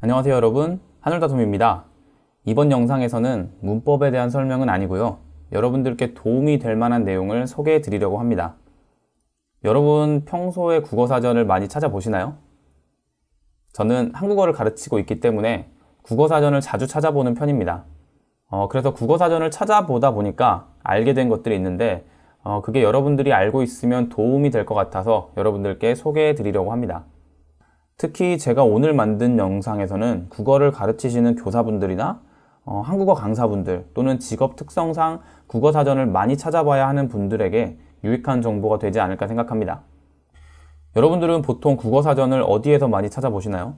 안녕하세요 여러분, 한울다솜입니다. 이번 영상에서는 문법에 대한 설명은 아니고요, 여러분들께 도움이 될 만한 내용을 소개해 드리려고 합니다. 여러분 평소에 국어사전을 많이 찾아보시나요? 저는 한국어를 가르치고 있기 때문에 국어사전을 자주 찾아보는 편입니다. 그래서 국어사전을 찾아보다 보니까 알게 된 것들이 있는데 그게 여러분들이 알고 있으면 도움이 될 것 같아서 여러분들께 소개해 드리려고 합니다. 특히 제가 오늘 만든 영상에서는 국어를 가르치시는 교사분들이나 한국어 강사분들 또는 직업 특성상 국어사전을 많이 찾아봐야 하는 분들에게 유익한 정보가 되지 않을까 생각합니다. 여러분들은 보통 국어사전을 어디에서 많이 찾아보시나요?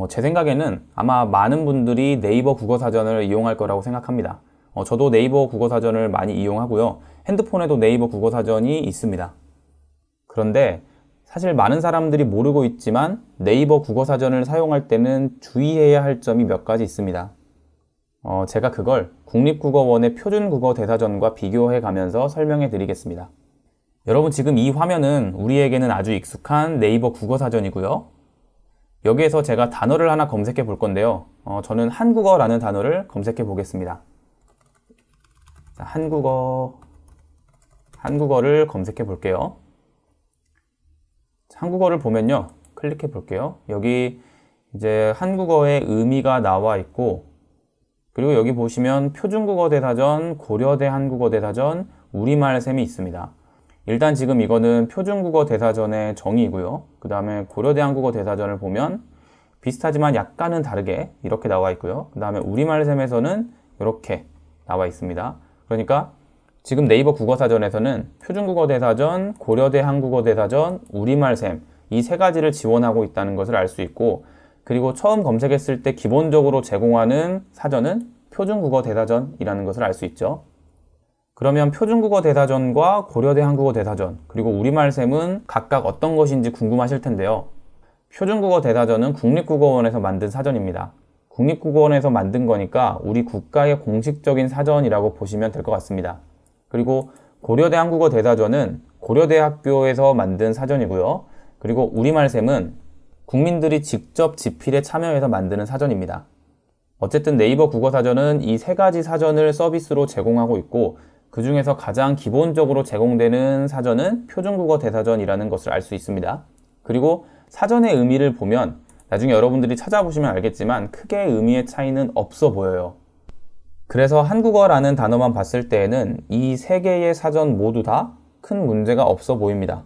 제 생각에는 아마 많은 분들이 네이버 국어사전을 이용할 거라고 생각합니다. 저도 네이버 국어사전을 많이 이용하고요. 핸드폰에도 네이버 국어사전이 있습니다. 그런데 사실 많은 사람들이 모르고 있지만 네이버 국어사전을 사용할 때는 주의해야 할 점이 몇 가지 있습니다. 제가 그걸 국립국어원의 표준국어대사전과 비교해 가면서 설명해 드리겠습니다. 여러분 지금 이 화면은 우리에게는 아주 익숙한 네이버 국어사전이고요. 여기에서 제가 단어를 하나 검색해 볼 건데요. 저는 한국어라는 단어를 검색해 보겠습니다. 자, 한국어를 검색해 볼게요. 한국어를 보면요, 클릭해 볼게요. 여기 이제 한국어의 의미가 나와 있고, 그리고 여기 보시면 표준국어대사전, 고려대 한국어대사전, 우리말샘이 있습니다. 일단 지금 이거는 표준국어대사전의 정의이고요. 그 다음에 고려대 한국어대사전을 보면 비슷하지만 약간은 다르게 이렇게 나와 있고요. 그 다음에 우리말샘에서는 이렇게 나와 있습니다. 그러니까 지금 네이버 국어사전에서는 표준국어대사전, 고려대 한국어대사전, 우리말샘 이 세 가지를 지원하고 있다는 것을 알 수 있고, 그리고 처음 검색했을 때 기본적으로 제공하는 사전은 표준국어대사전이라는 것을 알 수 있죠. 그러면 표준국어대사전과 고려대 한국어대사전, 그리고 우리말샘은 각각 어떤 것인지 궁금하실 텐데요. 표준국어대사전은 국립국어원에서 만든 사전입니다. 국립국어원에서 만든 거니까 우리 국가의 공식적인 사전이라고 보시면 될 것 같습니다. 그리고 고려대 한국어대사전은 고려대학교에서 만든 사전이고요. 그리고 우리말샘은 국민들이 직접 집필에 참여해서 만드는 사전입니다. 어쨌든 네이버 국어사전은 이 세 가지 사전을 서비스로 제공하고 있고, 그 중에서 가장 기본적으로 제공되는 사전은 표준국어대사전이라는 것을 알 수 있습니다. 그리고 사전의 의미를 보면 나중에 여러분들이 찾아보시면 알겠지만 크게 의미의 차이는 없어 보여요. 그래서 한국어라는 단어만 봤을 때에는 이 세 개의 사전 모두 다 큰 문제가 없어 보입니다.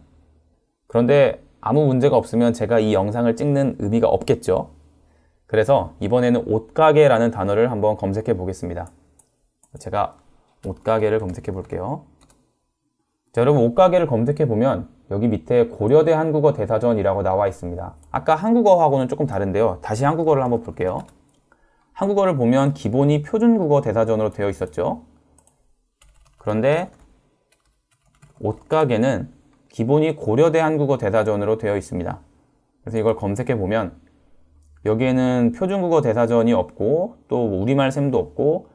그런데 아무 문제가 없으면 제가 이 영상을 찍는 의미가 없겠죠. 그래서 이번에는 옷가게라는 단어를 한번 검색해 보겠습니다. 제가 옷가게를 검색해 볼게요. 자, 여러분 옷가게를 검색해 보면 여기 밑에 고려대 한국어대사전이라고 나와 있습니다. 아까 한국어하고는 조금 다른데요. 다시 한국어를 한번 볼게요. 한국어를 보면 기본이 표준국어대사전으로 되어 있었죠. 그런데 옷가게는 기본이 고려대 한국어대사전으로 되어 있습니다. 그래서 이걸 검색해 보면 여기에는 표준국어대사전이 없고 또 우리말샘도 없고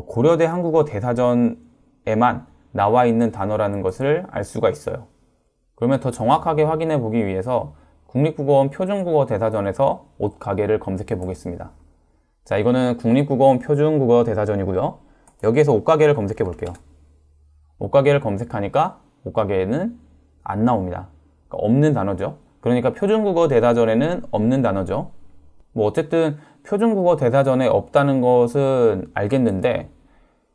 고려대 한국어대사전에만 나와 있는 단어라는 것을 알 수가 있어요. 그러면 더 정확하게 확인해 보기 위해서 국립국어원 표준국어대사전에서 옷가게를 검색해 보겠습니다. 자, 이거는 국립국어원 표준국어대사전이고요. 여기에서 옷가게를 검색해 볼게요. 옷가게를 검색하니까 옷가게에는 안 나옵니다. 그러니까 없는 단어죠. 그러니까 표준국어대사전에는 없는 단어죠. 뭐 어쨌든 표준국어대사전에 없다는 것은 알겠는데,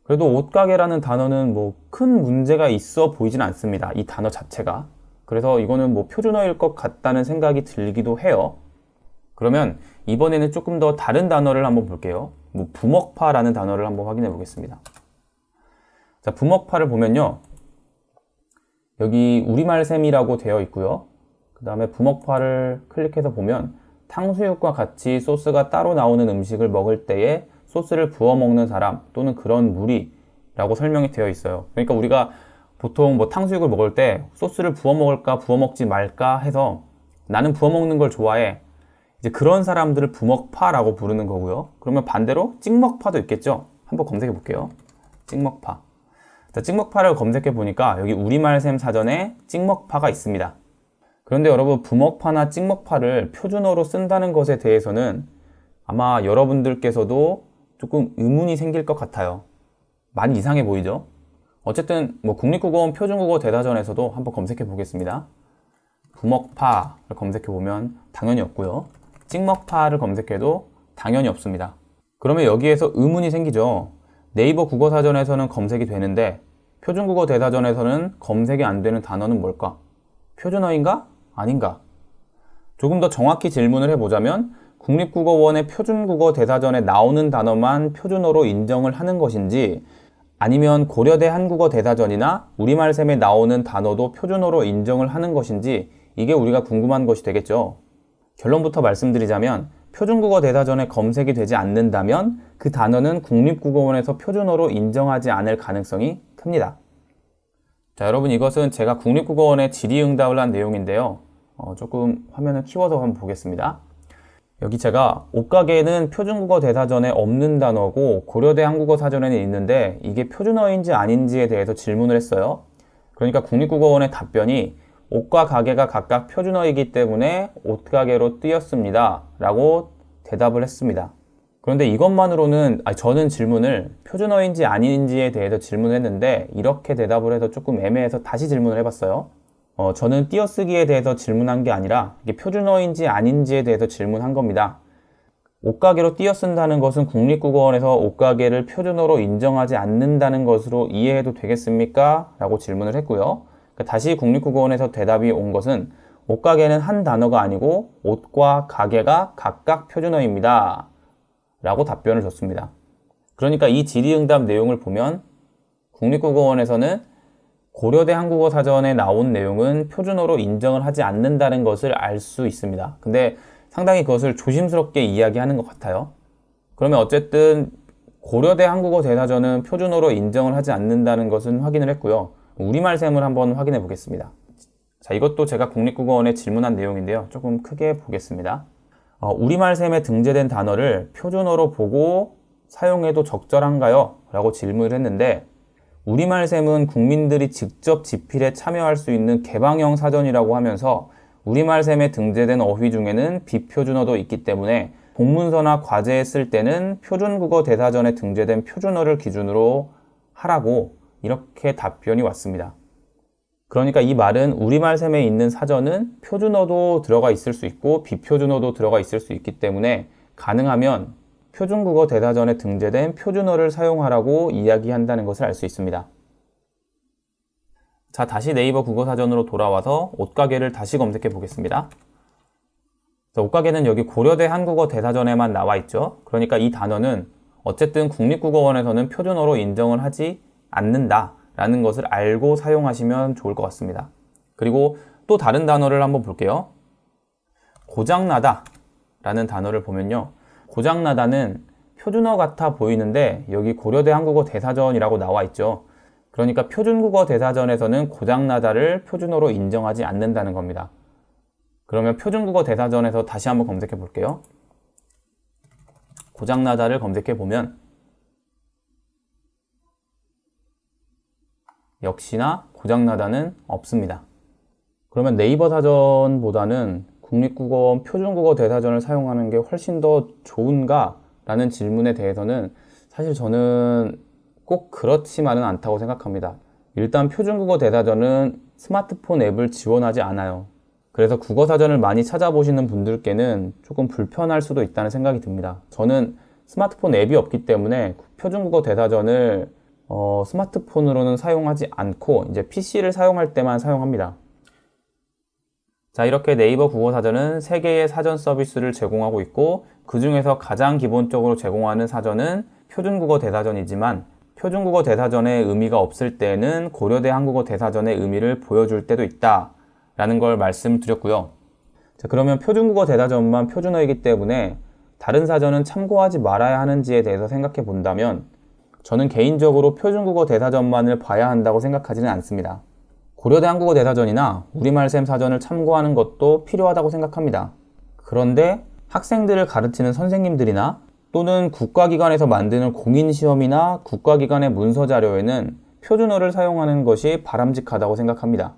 그래도 옷가게라는 단어는 뭐 큰 문제가 있어 보이진 않습니다. 이 단어 자체가. 그래서 이거는 뭐 표준어일 것 같다는 생각이 들기도 해요. 그러면 이번에는 조금 더 다른 단어를 한번 볼게요. 뭐 부먹파라는 단어를 한번 확인해 보겠습니다. 자, 부먹파를 보면요, 여기 우리말샘이라고 되어 있고요. 그 다음에 부먹파를 클릭해서 보면 탕수육과 같이 소스가 따로 나오는 음식을 먹을 때에 소스를 부어 먹는 사람 또는 그런 무리라고 설명이 되어 있어요. 그러니까 우리가 보통 뭐 탕수육을 먹을 때 소스를 부어 먹을까 부어 먹지 말까 해서 나는 부어 먹는 걸 좋아해, 이제 그런 사람들을 부먹파라고 부르는 거고요. 그러면 반대로 찍먹파도 있겠죠. 한번 검색해 볼게요. 찍먹파. 자, 찍먹파를 검색해 보니까 여기 우리말샘 사전에 찍먹파가 있습니다. 그런데 여러분, 부먹파나 찍먹파를 표준어로 쓴다는 것에 대해서는 아마 여러분들께서도 조금 의문이 생길 것 같아요. 많이 이상해 보이죠? 어쨌든 국립국어원 표준국어 대사전에서도 한번 검색해 보겠습니다. 부먹파를 검색해 보면 당연히 없고요. 찍먹파를 검색해도 당연히 없습니다. 그러면 여기에서 의문이 생기죠. 네이버 국어사전에서는 검색이 되는데 표준국어 대사전에서는 검색이 안 되는 단어는 뭘까? 표준어인가? 아닌가? 조금 더 정확히 질문을 해보자면 국립국어원의 표준국어 대사전에 나오는 단어만 표준어로 인정을 하는 것인지, 아니면 고려대 한국어 대사전이나 우리말샘에 나오는 단어도 표준어로 인정을 하는 것인지, 이게 우리가 궁금한 것이 되겠죠. 결론부터 말씀드리자면 표준국어 대사전에 검색이 되지 않는다면 그 단어는 국립국어원에서 표준어로 인정하지 않을 가능성이 큽니다. 자, 여러분, 이것은 제가 국립국어원에 질의응답을 한 내용인데요. 조금 화면을 키워서 한번 보겠습니다. 여기 제가 옷가게는 표준국어 대사전에 없는 단어고 고려대 한국어 사전에는 있는데 이게 표준어인지 아닌지에 대해서 질문을 했어요. 그러니까 국립국어원의 답변이 옷과 가게가 각각 표준어이기 때문에 옷가게로 띄었습니다 라고 대답을 했습니다. 그런데 이것만으로는 저는 질문을 표준어인지 아닌지에 대해서 질문했는데 이렇게 대답을 해서 조금 애매해서 다시 질문을 해봤어요. 저는 띄어쓰기에 대해서 질문한 게 아니라 이게 표준어인지 아닌지에 대해서 질문한 겁니다. 옷가게로 띄어쓴다는 것은 국립국어원에서 옷가게를 표준어로 인정하지 않는다는 것으로 이해해도 되겠습니까? 라고 질문을 했고요. 다시 국립국어원에서 대답이 온 것은 옷가게는 한 단어가 아니고 옷과 가게가 각각 표준어입니다 라고 답변을 줬습니다. 그러니까 이 질의응답 내용을 보면 국립국어원에서는 고려대 한국어 사전에 나온 내용은 표준어로 인정을 하지 않는다는 것을 알 수 있습니다. 근데 상당히 그것을 조심스럽게 이야기하는 것 같아요. 그러면 어쨌든 고려대 한국어 대사전은 표준어로 인정을 하지 않는다는 것은 확인을 했고요. 우리말샘을 한번 확인해 보겠습니다. 자, 이것도 제가 국립국어원에 질문한 내용인데요. 조금 크게 보겠습니다. 우리말샘에 등재된 단어를 표준어로 보고 사용해도 적절한가요? 라고 질문을 했는데, 우리말샘은 국민들이 직접 집필에 참여할 수 있는 개방형 사전이라고 하면서 우리말샘에 등재된 어휘 중에는 비표준어도 있기 때문에 공문서나 과제에 쓸 때는 표준국어 대사전에 등재된 표준어를 기준으로 하라고 이렇게 답변이 왔습니다. 그러니까 이 말은 우리말샘에 있는 사전은 표준어도 들어가 있을 수 있고 비표준어도 들어가 있을 수 있기 때문에 가능하면 표준국어 대사전에 등재된 표준어를 사용하라고 이야기한다는 것을 알 수 있습니다. 자, 다시 네이버 국어사전으로 돌아와서 옷가게를 다시 검색해 보겠습니다. 자, 옷가게는 여기 고려대 한국어 대사전에만 나와 있죠. 그러니까 이 단어는 어쨌든 국립국어원에서는 표준어로 인정을 하지 않는다라는 것을 알고 사용하시면 좋을 것 같습니다. 그리고 또 다른 단어를 한번 볼게요. 고장나다 라는 단어를 보면요, 고장나다는 표준어 같아 보이는데 여기 고려대 한국어 대사전이라고 나와 있죠. 그러니까 표준국어 대사전에서는 고장나다를 표준어로 인정하지 않는다는 겁니다. 그러면 표준국어 대사전에서 다시 한번 검색해 볼게요. 고장나다를 검색해 보면 역시나 고장나다는 없습니다. 그러면 네이버 사전보다는 국립국어원 표준국어 대사전을 사용하는 게 훨씬 더 좋은가? 라는 질문에 대해서는 사실 저는 꼭 그렇지만은 않다고 생각합니다. 일단 표준국어 대사전은 스마트폰 앱을 지원하지 않아요. 그래서 국어사전을 많이 찾아보시는 분들께는 조금 불편할 수도 있다는 생각이 듭니다. 저는 스마트폰 앱이 없기 때문에 표준국어 대사전을 스마트폰으로는 사용하지 않고 이제 PC를 사용할 때만 사용합니다. 자, 이렇게 네이버 국어사전은 3개의 사전 서비스를 제공하고 있고 그 중에서 가장 기본적으로 제공하는 사전은 표준국어 대사전이지만 표준국어 대사전의 의미가 없을 때는 고려대 한국어 대사전의 의미를 보여줄 때도 있다 라는 걸 말씀드렸고요. 자, 그러면 표준국어 대사전만 표준어이기 때문에 다른 사전은 참고하지 말아야 하는지에 대해서 생각해 본다면 저는 개인적으로 표준국어 대사전만을 봐야 한다고 생각하지는 않습니다. 고려대 한국어 대사전이나 우리말샘 사전을 참고하는 것도 필요하다고 생각합니다. 그런데 학생들을 가르치는 선생님들이나 또는 국가기관에서 만드는 공인시험이나 국가기관의 문서자료에는 표준어를 사용하는 것이 바람직하다고 생각합니다.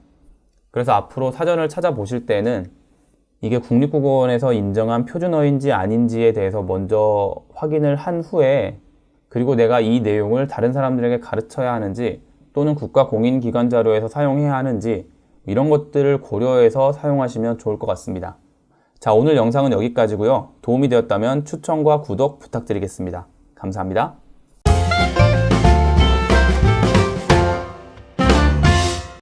그래서 앞으로 사전을 찾아보실 때는 이게 국립국어원에서 인정한 표준어인지 아닌지에 대해서 먼저 확인을 한 후에, 그리고 내가 이 내용을 다른 사람들에게 가르쳐야 하는지 또는 국가공인기관 자료에서 사용해야 하는지 이런 것들을 고려해서 사용하시면 좋을 것 같습니다. 자, 오늘 영상은 여기까지고요. 도움이 되었다면 추천과 구독 부탁드리겠습니다. 감사합니다.